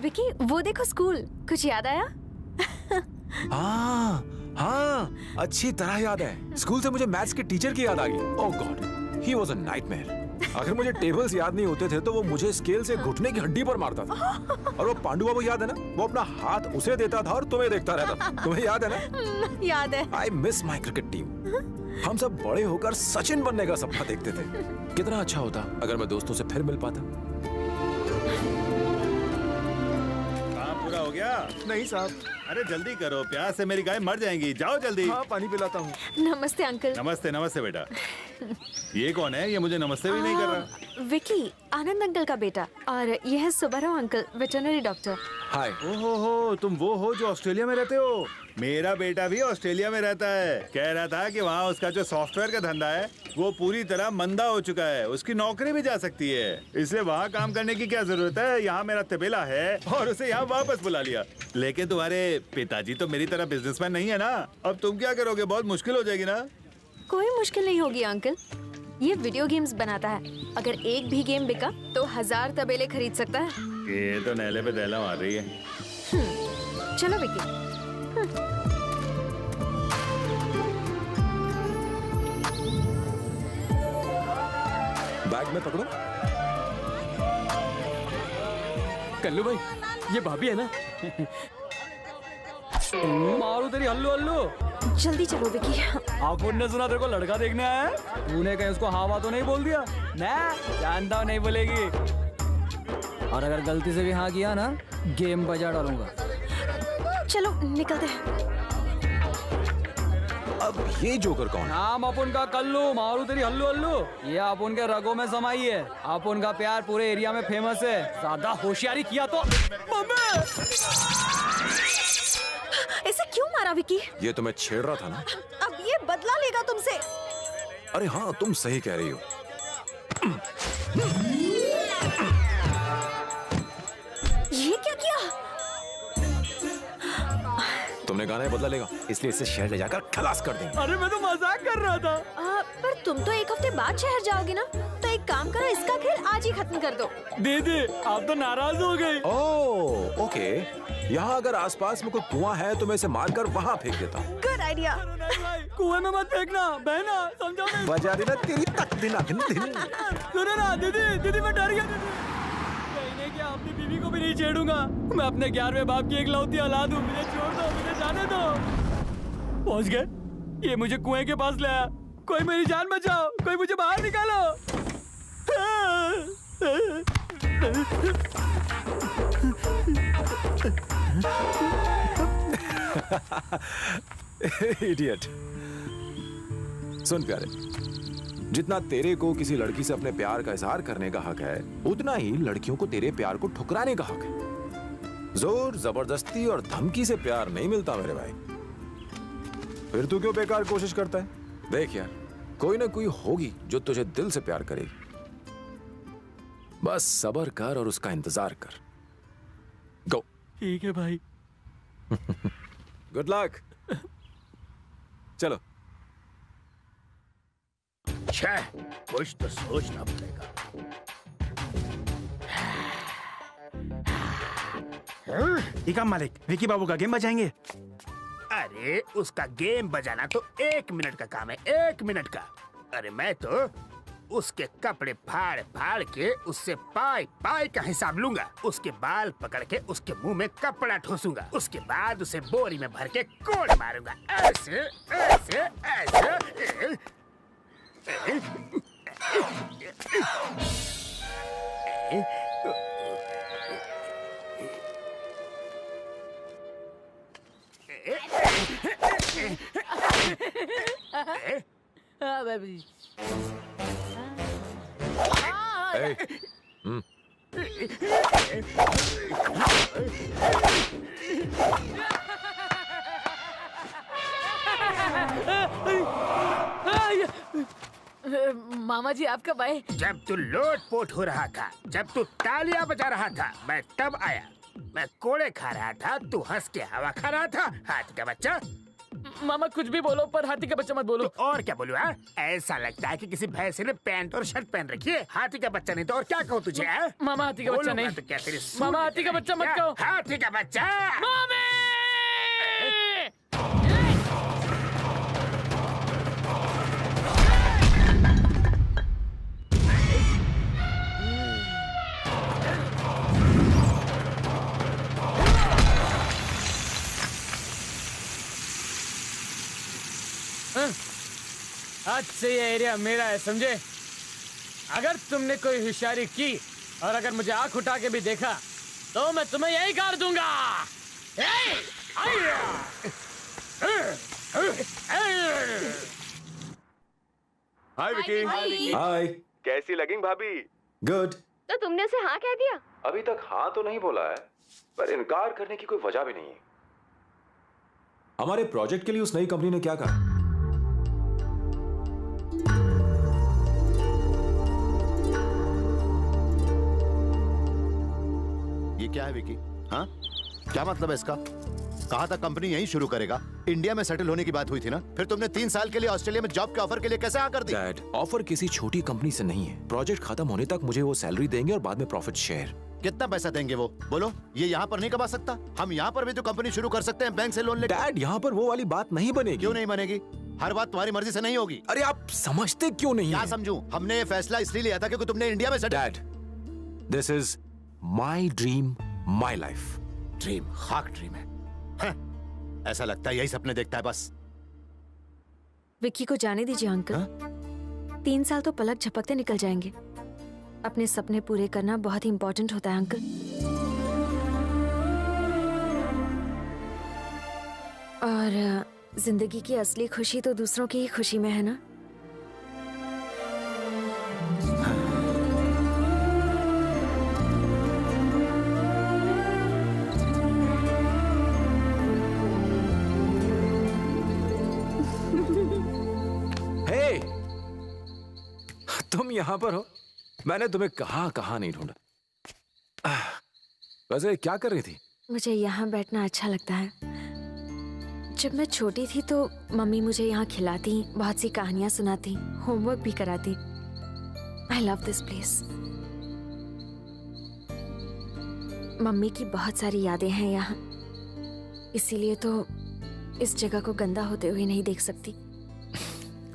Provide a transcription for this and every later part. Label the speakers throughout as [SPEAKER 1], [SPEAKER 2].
[SPEAKER 1] विकी वो देखो स्कूल, कुछ याद आया?
[SPEAKER 2] हाँ हाँ, अच्छी तरह याद है। स्कूल से मुझे मैथ्स के टीचर की याद आ गई। Oh god, he was a nightmare. अगर मुझे टेबल्स याद नहीं होते थे तो वो मुझे स्केल से घुटने की हड्डी पर मारता था। और वो पांडु बाबू याद है ना, वो अपना हाथ उसे देता था और तुम्हें देखता रहता। तुम्हें याद है ना?
[SPEAKER 1] याद है।
[SPEAKER 2] I miss my cricket team. हम सब बड़े होकर सचिन बनने का सपना देखते थे। कितना अच्छा होता अगर मैं दोस्तों से फिर मिल पाता।
[SPEAKER 3] काम पूरा हो गया?
[SPEAKER 2] नहीं साहब।
[SPEAKER 3] अरे जल्दी करो, प्यास से मेरी गाय मर जाएंगी। जाओ जल्दी।
[SPEAKER 2] हाँ, पानी पिलाता हूँ।
[SPEAKER 1] नमस्ते अंकल।
[SPEAKER 3] नमस्ते नमस्ते बेटा। ये कौन है? ये मुझे नमस्ते भी नहीं कर रहा।
[SPEAKER 1] विकी, आनंद अंकल का बेटा। और यह है सुब्बाराव अंकल, वेटरनरी डॉक्टर।
[SPEAKER 2] हाय।
[SPEAKER 3] ओहो हो, तुम वो हो जो ऑस्ट्रेलिया में रहते हो? मेरा बेटा भी ऑस्ट्रेलिया में रहता है। कह रहा था कि वहाँ उसका जो सॉफ्टवेयर का धंधा है वो पूरी तरह मंदा हो चुका है। उसकी नौकरी भी जा सकती है, इसलिए वहाँ काम करने की क्या जरूरत है। यहाँ मेरा तबेला है और उसे यहाँ वापस बुला लिया। लेकिन तुम्हारे पिताजी तो मेरी तरह बिजनेसमैन नहीं है ना। अब तुम क्या करोगे? बहुत मुश्किल हो जाएगी ना।
[SPEAKER 1] कोई मुश्किल नहीं होगी अंकल, ये वीडियो गेम्स बनाता है। अगर एक भी गेम बिका तो 1000 तबेले खरीद सकता है।
[SPEAKER 3] ये तो नैले पे दहला मार रही है।
[SPEAKER 1] चलो विकी।
[SPEAKER 2] बैग में पकड़ो।
[SPEAKER 4] कल्लू भाई, ये भाभी है ना? मारू तेरी हल्लू हल्लू।
[SPEAKER 1] जल्दी चलो विकी।
[SPEAKER 4] आपुन ने सुना तेरे को लड़का देखने आया है? तूने कहीं उसको हाँ तो नहीं बोल दिया? मैं जानता हूँ नहीं बोलेगी। और अगर गलती से भी हाँ किया ना, गेम बजा डालूंगा।
[SPEAKER 1] चलो निकलते हैं।
[SPEAKER 2] अब ये जोकर कौन है?
[SPEAKER 4] नाम अपुन का कल्लू, मारू तेरी हल्लू हल्लू। ये अपुन के रगों में समाई है। अपुन का प्यार पूरे एरिया में फेमस है। ज्यादा होशियारी किया तो
[SPEAKER 1] ऐसे क्यों मारा विकी?
[SPEAKER 2] ये तुम्हें छेड़ रहा था ना?
[SPEAKER 1] अब ये बदला लेगा तुमसे।
[SPEAKER 2] अरे हाँ, तुम सही कह रही हो।
[SPEAKER 1] ये क्या किया?
[SPEAKER 2] तुमने कहा है बदला लेगा, इसलिए इसे शहर ले जाकर खलास कर देंगे।
[SPEAKER 4] अरे मैं तो मजाक कर रहा था।
[SPEAKER 1] पर तुम तो एक हफ्ते बाद शहर जाओगे ना, तो एक काम करो, इसका खेल आज ही खत्म कर दो।
[SPEAKER 4] दीदी आप तो नाराज हो गई।
[SPEAKER 2] ओह ओके, यहाँ अगर आसपास में कोई कुआं है तो मैं इसे मारकर वहाँ फेंक देता हूँ।
[SPEAKER 1] Good idea.
[SPEAKER 4] कुएं में मत फेंकना बहना, समझो नहीं?
[SPEAKER 2] बजा देना तेरी तक दिन दिन दिन।
[SPEAKER 4] सुनो ना दीदी, दीदी मैं डर गया। कहने क्या, अपनी बीवी को भी नहीं छेड़ूंगा। मैं अपने 11वें बाप की इकलौती औलाद हूँ। मुझे छोड़ दो, मुझे जाने दो। पहुँच गए? ये मुझे कुएं के पास ले आया। कोई मेरी जान बचाओ, कोई मुझे बाहर निकालो।
[SPEAKER 2] इडियट। सुन प्यारे, जितना तेरे को किसी लड़की से अपने प्यार का इजहार करने का हक है, उतना ही लड़कियों को तेरे प्यार को ठुकराने का हक है। जोर जबरदस्ती और धमकी से प्यार नहीं मिलता मेरे भाई। फिर तू क्यों बेकार कोशिश करता है? देख यार, कोई ना कोई होगी जो तुझे दिल से प्यार करेगी। बस सब्र कर और उसका इंतजार कर। गो।
[SPEAKER 4] ठीक है भाई।
[SPEAKER 2] Good luck. चलो।
[SPEAKER 5] छह, कुछ तो सोचना पड़ेगा।
[SPEAKER 6] ठीक है मालिक, विकी बाबू का गेम बजाएंगे।
[SPEAKER 5] अरे उसका गेम बजाना तो 1 मिनट का काम है, 1 मिनट का। अरे मैं तो उसके कपड़े फाड़ फाड़ के उससे पाई पाई का हिसाब लूंगा। उसके बाल पकड़ के उसके मुंह में कपड़ा ठोसूंगा। उसके बाद उसे बोरी में भर के कोड़ मारूंगा। ऐसे ऐसे ऐसे।
[SPEAKER 2] Hey.
[SPEAKER 7] मामा जी आप कब आए?
[SPEAKER 5] जब तू लोट-पोट हो रहा था, जब तू तालियां बजा रहा था, मैं तब आया। मैं कोड़े खा रहा था, तू हंस के हवा खा रहा था। हाथ का बच्चा,
[SPEAKER 4] मामा कुछ भी बोलो पर हाथी का बच्चा मत बोलो।
[SPEAKER 5] तो और क्या बोलूं? ऐसा लगता है कि किसी भैंसे ने पैंट और शर्ट पहन रखी है। हाथी का बच्चा नहीं तो और क्या कहूँ तुझे?
[SPEAKER 4] मामा हाथी का बच्चा नहीं।
[SPEAKER 5] तो क्या तेरी
[SPEAKER 4] मामा हाथी का बच्चा मत कहो।
[SPEAKER 5] हाथी का बच्चा।
[SPEAKER 4] मामी! आज से ये एरिया मेरा है, समझे? अगर तुमने कोई होशियारी की और अगर मुझे आंख उठा के भी देखा तो मैं तुम्हें यही कर दूंगा।
[SPEAKER 2] हाय विकी। हाय। कैसी लगी भाभी? गुड।
[SPEAKER 1] तो तुमने उसे हाँ कह दिया?
[SPEAKER 2] अभी तक हाँ तो नहीं बोला है, पर इनकार करने की कोई वजह भी नहीं है। हमारे प्रोजेक्ट के लिए उस नई कंपनी ने क्या कहा?
[SPEAKER 8] ये क्या है विकी? हाँ, क्या मतलब है इसका? कहा था कंपनी यहीं शुरू करेगा। इंडिया में सेटल होने की बात हुई थी ना? फिर तुमने 3 साल के लिए ऑस्ट्रेलिया में जॉब के ऑफर के लिए कैसे हाँ कर दी?
[SPEAKER 2] डैड, ऑफर किसी छोटी कंपनी से नहीं है। प्रोजेक्ट खत्म होने तक मुझे वो सैलरी देंगे और बाद में प्रॉफिट शेयर।
[SPEAKER 8] कितना पैसा देंगे वो? बोलो। ये यहाँ पर नहीं कमा सकता? हम यहाँ पर भी तो कंपनी शुरू कर सकते हैं बैंक से लोन लेकर।
[SPEAKER 2] डैड, यहाँ पर वो वाली बात नहीं बनेगी।
[SPEAKER 8] क्यों नहीं बनेगी? हर बात तुम्हारी मर्जी से नहीं होगी।
[SPEAKER 2] अरे आप समझते क्यों नहीं?
[SPEAKER 8] क्या समझूं? हमने ये फैसला इसलिए लिया था क्योंकि तुमने इंडिया में
[SPEAKER 2] dad, this is my dream, my life.
[SPEAKER 8] Dream? खाक ड्रीम है। ऐसा लगता है यही सपने देखता है बस।
[SPEAKER 1] विक्की को जाने दीजिए अंकल। 3 साल तो पलक झपकते निकल जाएंगे। अपने सपने पूरे करना बहुत ही इंपॉर्टेंट होता है अंकल। और जिंदगी की असली खुशी तो दूसरों की ही खुशी में है ना।
[SPEAKER 2] हे, तुम यहाँ पर हो? मैंने तुम्हें कहाँ नहीं ढूंढा। वैसे क्या कर रही थी?
[SPEAKER 1] मुझे यहाँ बैठना अच्छा लगता है। जब मैं छोटी थी तो मम्मी मुझे यहाँ खिलाती, बहुत सी कहानियां सुनाती, होमवर्क भी कराती। I love this place. Mummy की बहुत सारी यादें हैं यहाँ, इसीलिए तो इस जगह को गंदा होते हुए नहीं देख सकती।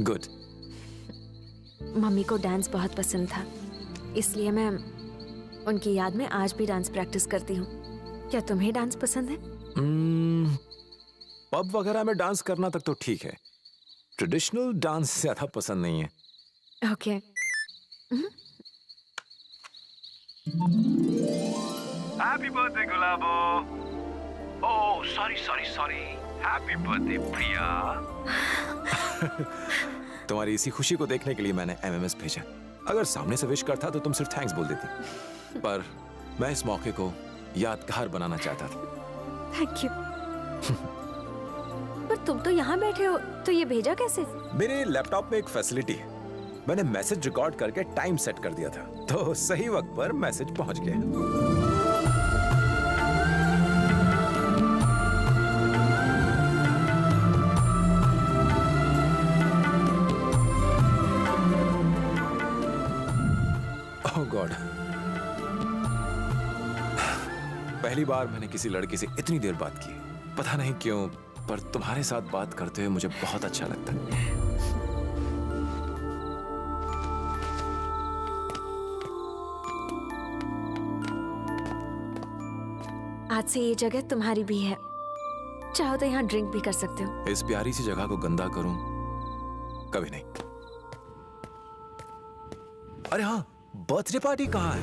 [SPEAKER 2] गुड।
[SPEAKER 1] मम्मी को डांस बहुत पसंद था, इसलिए मैं उनकी याद में आज भी डांस प्रैक्टिस करती हूँ। क्या तुम्हें डांस पसंद है?
[SPEAKER 2] पब वगैरह में डांस करना तक तो ठीक है, ट्रेडिशनल डांस ज्यादा पसंद नहीं है।
[SPEAKER 1] Okay.
[SPEAKER 9] Happy birthday Gulabo. Oh sorry. Happy birthday Priya.
[SPEAKER 2] तुम्हारी इसी खुशी को देखने के लिए मैंने एमएमएस भेजा। अगर सामने से विश करता तो तुम सिर्फ थैंक्स बोल देती, पर मैं इस मौके को यादगार बनाना चाहता था।
[SPEAKER 1] Thank you. पर तुम तो यहाँ बैठे हो, तो ये भेजा कैसे?
[SPEAKER 2] मेरे लैपटॉप में एक फैसिलिटी है, मैंने मैसेज रिकॉर्ड करके टाइम सेट कर दिया था, तो सही वक्त पर मैसेज पहुंच गया। ओह गॉड, पहली बार मैंने किसी लड़की से इतनी देर बात की। पता नहीं क्यों, पर तुम्हारे साथ बात करते हुए मुझे बहुत अच्छा लगता है।
[SPEAKER 1] आज से ये जगह तुम्हारी भी है, चाहो तो यहाँ ड्रिंक भी कर सकते हो।
[SPEAKER 2] इस प्यारी सी जगह को गंदा करूं? कभी नहीं। अरे हाँ, बर्थडे पार्टी कहाँ है?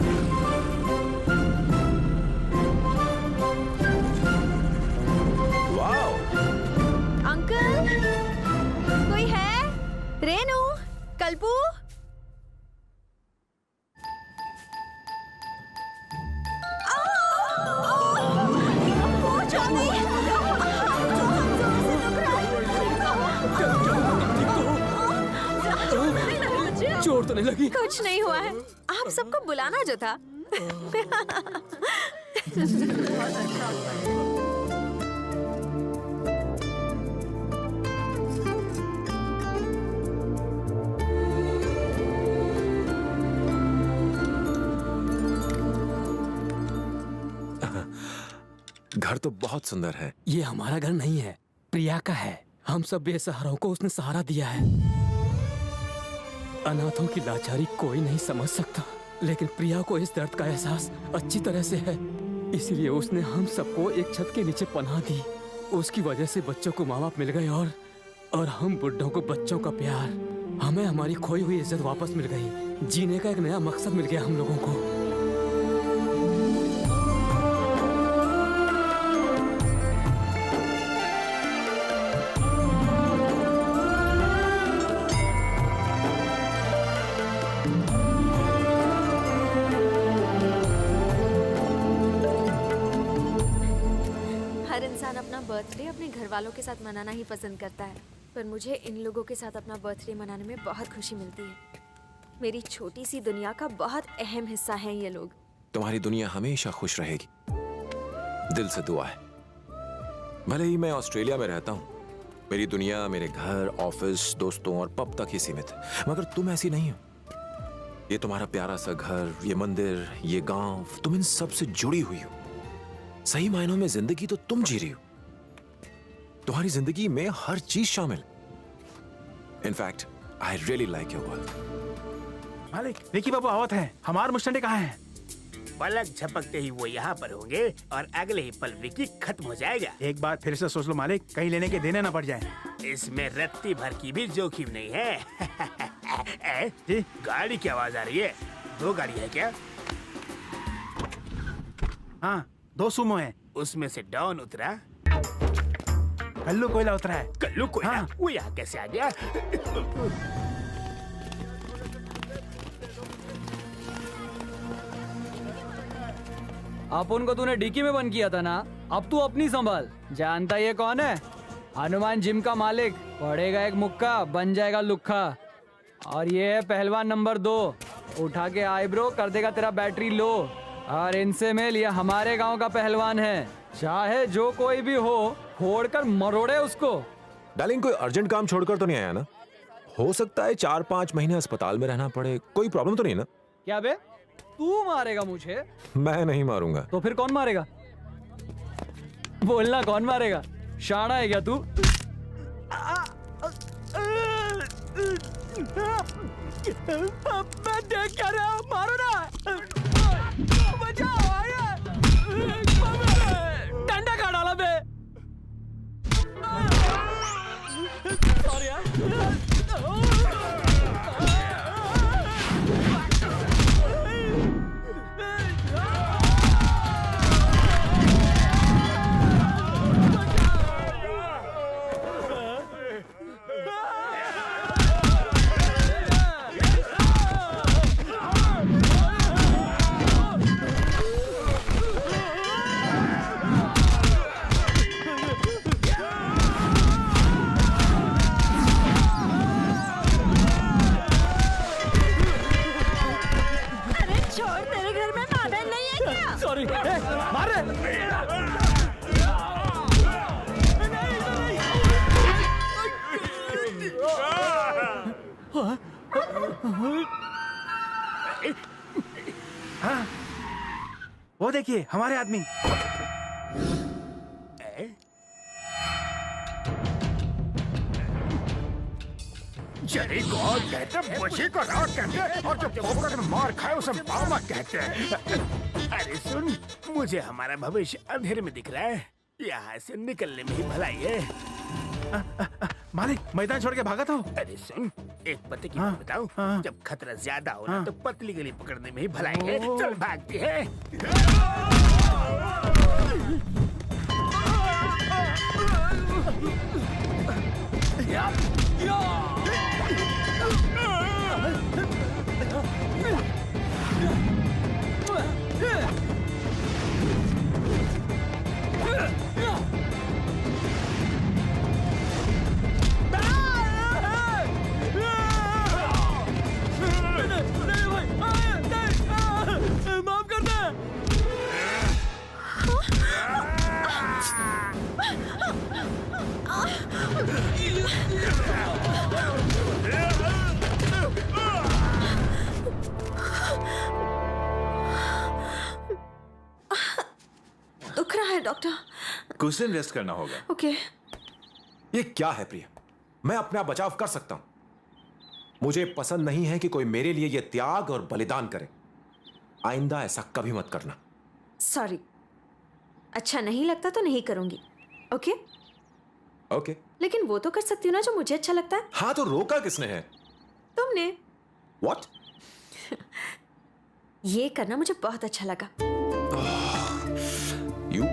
[SPEAKER 2] वाओ!
[SPEAKER 1] अंकल, कोई है? रेनू, कल्पू?
[SPEAKER 4] चोट तो नहीं लगी?
[SPEAKER 1] कुछ नहीं हुआ है, आप सबको बुलाना जो था।
[SPEAKER 2] घर तो बहुत सुंदर है।
[SPEAKER 4] ये हमारा घर नहीं है, प्रिया का है। हम सब बेसहारों को उसने सहारा दिया है। अनाथों की लाचारी कोई नहीं समझ सकता, लेकिन प्रिया को इस दर्द का एहसास अच्छी तरह से है। इसलिए उसने हम सबको एक छत के नीचे पनाह दी। उसकी वजह से बच्चों को माँ बाप मिल गए और हम बुड्ढों को बच्चों का प्यार। हमें हमारी खोई हुई इज्जत वापस मिल गई। जीने का एक नया मकसद मिल गया हम लोगों को।
[SPEAKER 1] हर इंसान अपना बर्थडे अपने घर वालों के साथ मनाना ही पसंद करता है, पर मुझे इन लोगों के साथ अपना बर्थडे मनाने में बहुत खुशी मिलती है। मेरी छोटी सी दुनिया का बहुत अहम हिस्सा है ये लोग।
[SPEAKER 2] तुम्हारी दुनिया हमेशा खुश रहेगी, दिल से दुआ है। भले ही मैं ऑस्ट्रेलिया में रहता हूँ, मेरी दुनिया मेरे घर, ऑफिस, दोस्तों और पब तक ही सीमित है, मगर तुम ऐसी नहीं हो। ये तुम्हारा प्यारा सा घर, ये मंदिर, ये गांव, तुम इन सब से जुड़ी हुई हो। सही मायनों में जिंदगी तो तुम जी रही हो। तुम्हारी जिंदगी में हर चीज शामिल। In fact I really like your work.
[SPEAKER 6] मालिक, विकी बाबू आवत हैं। हमार मुस्टंडे कहाँ हैं?
[SPEAKER 5] पलक झपकते ही वो यहाँ पर होंगे और अगले ही पल विकी खत्म हो जाएगा।
[SPEAKER 6] एक बार फिर से सोच लो मालिक, कहीं लेने के देने ना पड़ जाए।
[SPEAKER 5] इसमें रत्ती भर की भी जोखिम नहीं है।
[SPEAKER 6] जी?
[SPEAKER 5] गाड़ी की आवाज आ रही है। 2 गाड़ी है क्या?
[SPEAKER 6] हाँ, 2 सुमो हैं।
[SPEAKER 5] उसमें से डॉन उतरा,
[SPEAKER 6] कल्लू कोयला उतरा है।
[SPEAKER 5] कल्लू कोयला?
[SPEAKER 6] हाँ।
[SPEAKER 5] वो यहाँ कैसे आ गया?
[SPEAKER 4] अपन को तूने डिक्की में बंद किया था ना, अब तू अपनी संभाल। जानता ये कौन है? हनुमान जिम का मालिक। पड़ेगा एक मुक्का, बन जाएगा लुक्खा। और ये है पहलवान नंबर 2, उठा के आईब्रो कर देगा तेरा बैटरी लो। और इनसे मिल, ये हमारे गांव का पहलवान है। चाहे जो कोई भी हो, फोड़कर मरोड़े उसको।
[SPEAKER 2] डार्लिंग, कोई अर्जेंट काम छोड़कर तो नहीं आया ना? हो सकता है 4-5 महीने अस्पताल में रहना पड़े, कोई प्रॉब्लम तो नहीं ना?
[SPEAKER 4] क्या बे, तू मारेगा मुझे?
[SPEAKER 2] मैं नहीं मारूंगा।
[SPEAKER 4] तो फिर कौन मारेगा? बोलना, कौन मारेगा? शाना है क्या तू? मैं देख क्या रहा, मारो ना। बचाओ, डंडा खा डाला बे। सॉरी यार। सॉरी, मार रहे।
[SPEAKER 6] हाँ, वो देखिए हमारे आदमी।
[SPEAKER 5] जरी गॉड कहते, मुझे को रात कहते, और जो पोपट में मार खाए उसे मामा कहते हैं। अरे सुन, मुझे हमारा भविष्य अंधेरे में दिख रहा है। यहाँ से निकलने में ही भलाई है।
[SPEAKER 6] मालिक, मैदान छोड़ के भागा था।
[SPEAKER 5] अरे सुन, एक पते की बात बताऊं, जब खतरा ज्यादा हो ना तो पतली गली पकड़ने में ही भलाई है। चल भागती है।
[SPEAKER 4] माफ कर दे।
[SPEAKER 1] है डॉक्टर?
[SPEAKER 3] कुछ दिन रेस्ट करना होगा।
[SPEAKER 1] ओके।
[SPEAKER 2] ये क्या है प्रिया? मैं अपना बचाव कर सकता हूं। मुझे पसंद नहीं है कि कोई मेरे लिए यह त्याग और बलिदान करे। आइंदा ऐसा कभी मत करना।
[SPEAKER 1] सॉरी, अच्छा नहीं लगता तो नहीं करूंगी। ओके?
[SPEAKER 2] ओके।
[SPEAKER 1] लेकिन वो तो कर सकती हूँ ना जो मुझे अच्छा लगता है।
[SPEAKER 2] हाँ, तो रोका किसने है?
[SPEAKER 1] तुमने।
[SPEAKER 2] What?
[SPEAKER 1] ये करना मुझे बहुत अच्छा लगा।
[SPEAKER 2] You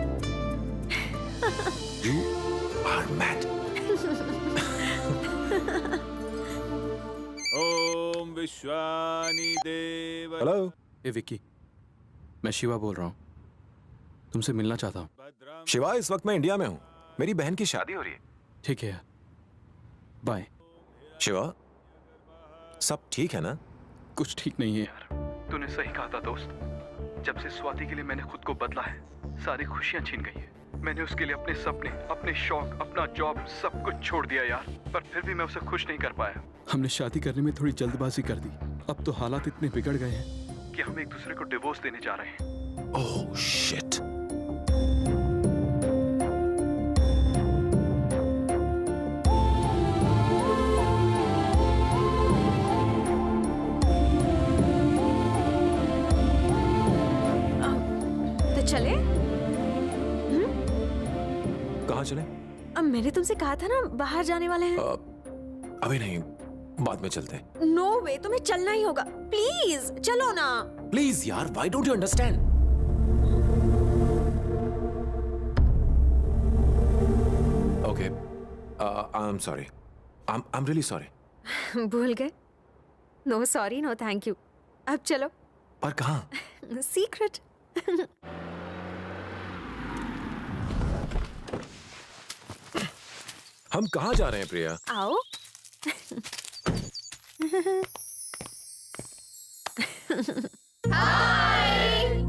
[SPEAKER 2] are mad.
[SPEAKER 3] ओम विश्वानि देव।
[SPEAKER 2] हेलो।
[SPEAKER 6] ए विक्की, मैं शिवा बोल रहा हूँ, तुमसे मिलना चाहता हूँ।
[SPEAKER 2] शिवा, इस वक्त मैं इंडिया में हूं। मेरी बहन की शादी हो रही है।
[SPEAKER 6] ठीक है, बाय।
[SPEAKER 2] शिवा, सब ठीक है ना?
[SPEAKER 6] कुछ ठीक नहीं है यार।
[SPEAKER 10] तूने सही कहा था दोस्त। जब से स्वाति के लिए मैंने खुद को बदला है, सारी खुशियां छीन गई है। मैंने उसके लिए अपने सपने, अपने शौक, अपना जॉब सब कुछ छोड़ दिया यार, पर फिर भी मैं उसे खुश नहीं कर पाया।
[SPEAKER 6] हमने शादी करने में थोड़ी जल्दबाजी कर दी। अब तो हालात इतने बिगड़ गए हैं
[SPEAKER 10] कि हम एक दूसरे को डिवोर्स देने जा रहे हैं।
[SPEAKER 2] Oh shit.
[SPEAKER 1] तो चले?
[SPEAKER 2] कहाँ चले?
[SPEAKER 1] अब मैंने तुमसे कहा था ना बाहर जाने वाले हैं।
[SPEAKER 2] अभी नहीं, बाद में चलते हैं।
[SPEAKER 1] नो वे, तुम्हें चलना ही होगा। प्लीज चलो ना।
[SPEAKER 2] प्लीज यार, why don't you understand? Okay, I am sorry. I am really sorry.
[SPEAKER 1] भूल गए? No sorry, no thank you. अब चलो।
[SPEAKER 2] पर कहाँ?
[SPEAKER 1] सीक्रेट।
[SPEAKER 2] हम कहाँ जा रहे हैं प्रिया?
[SPEAKER 1] आओ। हाय।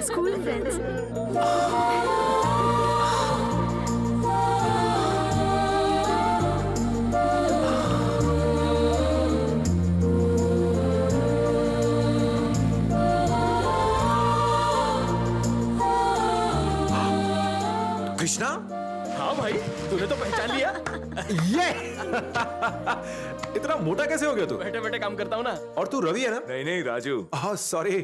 [SPEAKER 1] School friends.
[SPEAKER 2] कृष्णा?
[SPEAKER 4] हाँ भाई, तूने तो पहचान लिया।
[SPEAKER 2] ये इतना मोटा कैसे हो गया तू?
[SPEAKER 4] बैठे बैठे काम करता हूँ ना।
[SPEAKER 2] और तू रवि है ना?
[SPEAKER 3] नहीं नहीं राजू।
[SPEAKER 2] हाँ सॉरी।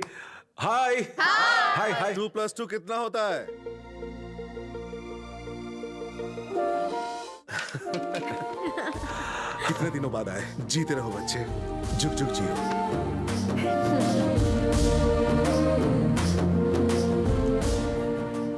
[SPEAKER 2] हाय हाय हाय।
[SPEAKER 8] 2+2 कितना होता है?
[SPEAKER 11] कितने दिनों बाद आए। जीते रहो बच्चे, जुग जुग जियो।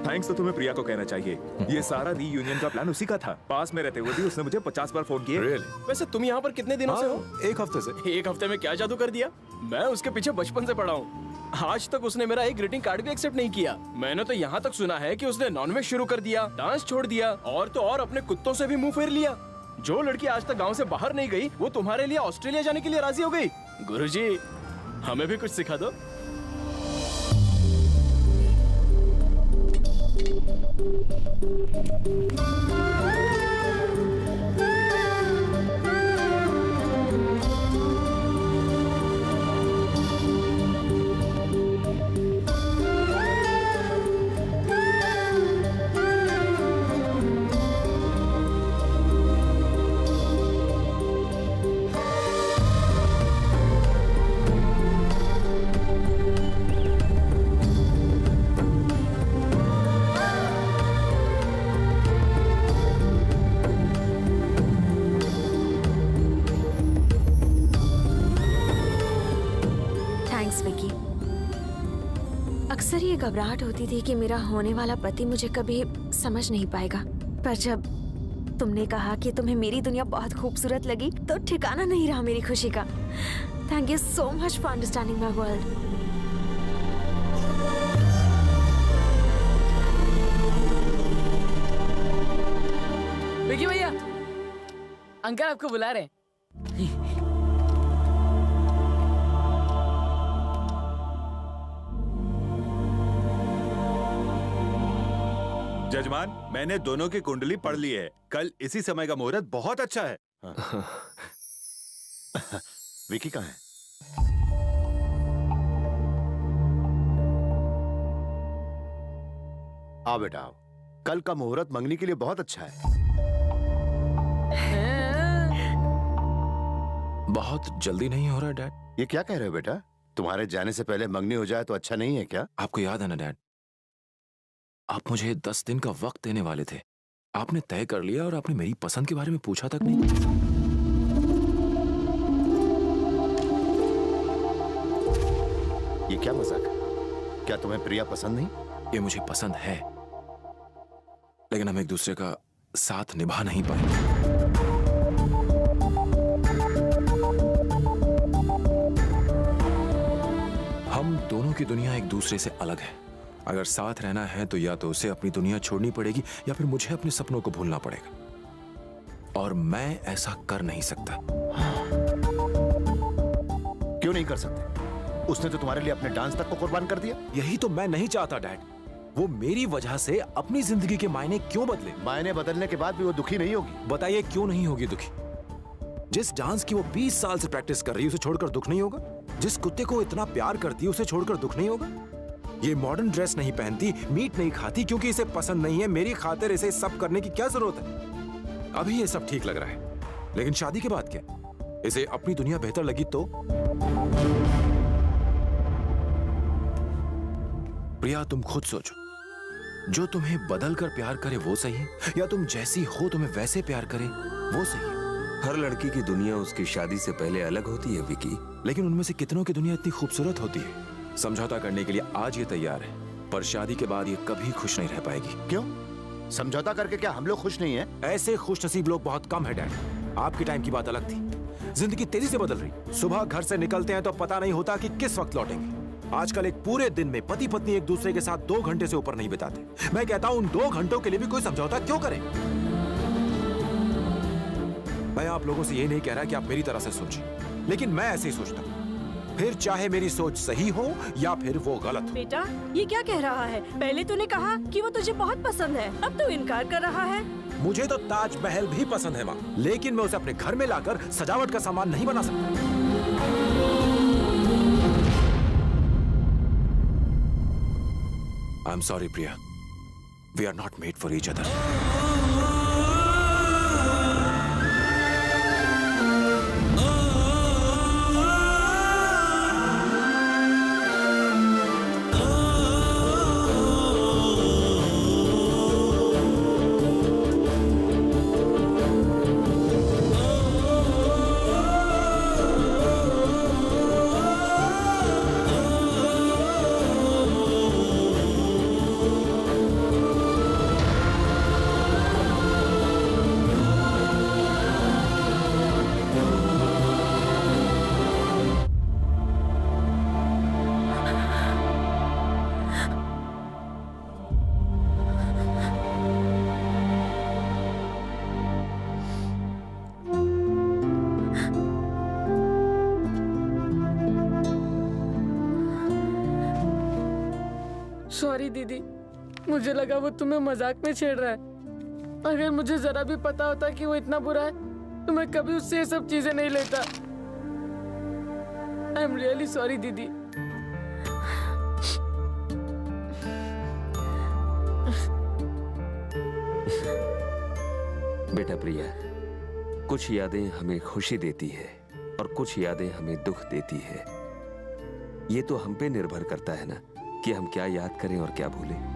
[SPEAKER 3] थैंक्स तो तुम्हें प्रिया को कहना चाहिए। ये सारा रीयूनियन का प्लान उसी का था। पास में रहते हुए भी उसने मुझे 50 बार फोन किए।
[SPEAKER 2] Really?
[SPEAKER 4] वैसे तुम यहाँ पर कितने दिनों से हो?
[SPEAKER 2] एक हफ्ते से।
[SPEAKER 4] एक हफ्ते में क्या जादू कर दिया? मैं उसके पीछे बचपन से पड़ा हूँ। आज तक उसने मेरा एक ग्रीटिंग कार्ड भी एक्सेप्ट नहीं किया। मैंने तो यहाँ तक सुना है कि उसने नॉनवेज शुरू कर दिया, डांस छोड़ दिया और तो और अपने कुत्तों से भी मुंह फेर लिया। जो लड़की आज तक गांव से बाहर नहीं गई, वो तुम्हारे लिए ऑस्ट्रेलिया जाने के लिए राजी हो गई। गुरुजी, हमें भी कुछ सिखा दो।
[SPEAKER 1] अक्सर ये घबराहट होती थी कि मेरा होने वाला पति मुझे कभी समझ नहीं पाएगा, पर जब तुमने कहा कि तुम्हें मेरी दुनिया बहुत खूबसूरत लगी तो ठिकाना नहीं रहा मेरी खुशी का। Thank you so much for understanding my world.
[SPEAKER 7] Vicky भैया, अंकल आपको बुला रहे हैं।
[SPEAKER 3] जजमान, मैंने दोनों की कुंडली पढ़ ली है। कल इसी समय का मुहूर्त बहुत अच्छा है।
[SPEAKER 8] विकी कहाँ है? आओ बेटा आओ। कल का मुहूर्त मंगनी के लिए बहुत अच्छा है।
[SPEAKER 2] बहुत जल्दी नहीं हो रहा डैड?
[SPEAKER 8] ये क्या कह रहे हो बेटा? तुम्हारे जाने से पहले मंगनी हो जाए तो अच्छा नहीं है क्या?
[SPEAKER 2] आपको याद है ना डैड, आप मुझे 10 दिन का वक्त देने वाले थे। आपने तय कर लिया और आपने मेरी पसंद के बारे में पूछा तक नहीं।
[SPEAKER 8] ये क्या मजाक है? क्या तुम्हें प्रिया पसंद नहीं?
[SPEAKER 2] ये मुझे पसंद है, लेकिन हम एक दूसरे का साथ निभा नहीं पाए। हम दोनों की दुनिया एक दूसरे से अलग है। अगर साथ रहना है तो या तो उसे अपनी दुनिया छोड़नी पड़ेगी या फिर मुझे अपने सपनों को भूलना पड़ेगा, और मैं ऐसा कर नहीं सकता।
[SPEAKER 8] क्यों नहीं कर सकते? उसने तो तुम्हारे लिए अपने डांस तक को कुर्बान कर दिया।
[SPEAKER 2] यही तो मैं नहीं चाहता डैड। वो मेरी वजह से अपनी जिंदगी के मायने क्यों बदले?
[SPEAKER 8] मायने बदलने के बाद भी वो दुखी नहीं होगी।
[SPEAKER 2] बताइए क्यों नहीं होगी दुखी? जिस डांस की वो 20 साल से प्रैक्टिस कर रही है उसे छोड़कर दुख नहीं होगा? जिस कुत्ते को इतना प्यार करती है उसे छोड़कर दुख नहीं होगा? ये मॉडर्न ड्रेस नहीं पहनती, मीट नहीं खाती क्योंकि इसे पसंद नहीं है, मेरी खातिर इसे सब करने की क्या जरूरत है? अभी ये सब ठीक लग रहा है, लेकिन शादी के बाद क्या? इसे अपनी दुनिया बेहतर लगी तो? प्रिया तुम खुद सोचो, जो तुम्हें बदल कर प्यार करे वो सही है, या तुम जैसी हो तुम्हें वैसे प्यार करे वो सही है?
[SPEAKER 12] हर लड़की की दुनिया उसकी शादी से पहले अलग होती है विकी,
[SPEAKER 2] लेकिन उनमें से कितनों की दुनिया इतनी खूबसूरत होती है। समझौता करने के लिए आज ये तैयार है, पर शादी के बाद ये कभी खुश नहीं रह पाएगी।
[SPEAKER 8] क्यों? समझौता करके क्या हम लोग खुश नहीं हैं?
[SPEAKER 2] ऐसे खुश नसीब लोग बहुत कम है डैड। आपकी टाइम की बात अलग थी। जिंदगी तेजी से बदल रही। सुबह घर से निकलते हैं तो पता नहीं होता कि किस वक्त लौटेंगे। आजकल एक पूरे दिन में पति पत्नी एक दूसरे के साथ 2 घंटे से ऊपर नहीं बिताते। मैं कहता हूं उन 2 घंटों के लिए भी कोई समझौता क्यों करें? मैं आप लोगों से ये नहीं कह रहा कि आप मेरी तरह से सोचें, लेकिन मैं ऐसे ही सोचता हूं। फिर चाहे मेरी सोच सही हो या फिर वो गलत हो।
[SPEAKER 13] बेटा ये क्या कह रहा है? पहले तूने कहा कि वो तुझे बहुत पसंद है, अब तू इनकार कर रहा है।
[SPEAKER 2] मुझे तो ताजमहल भी पसंद है माँ, लेकिन मैं उसे अपने घर में लाकर सजावट का सामान नहीं बना सकता। I am sorry Priya, we are not made for each other.
[SPEAKER 7] Sorry दीदी, मुझे लगा वो तुम्हें मजाक में छेड़ रहा है। अगर मुझे जरा भी पता होता कि वो इतना बुरा है तो मैं कभी उससे ये सब चीजें नहीं लेता। आई एम रियली सॉरी दीदी।
[SPEAKER 12] बेटा प्रिया, कुछ यादें हमें खुशी देती है और कुछ यादें हमें दुख देती है। ये तो हम पे निर्भर करता है ना कि हम क्या याद करें और क्या भूलें।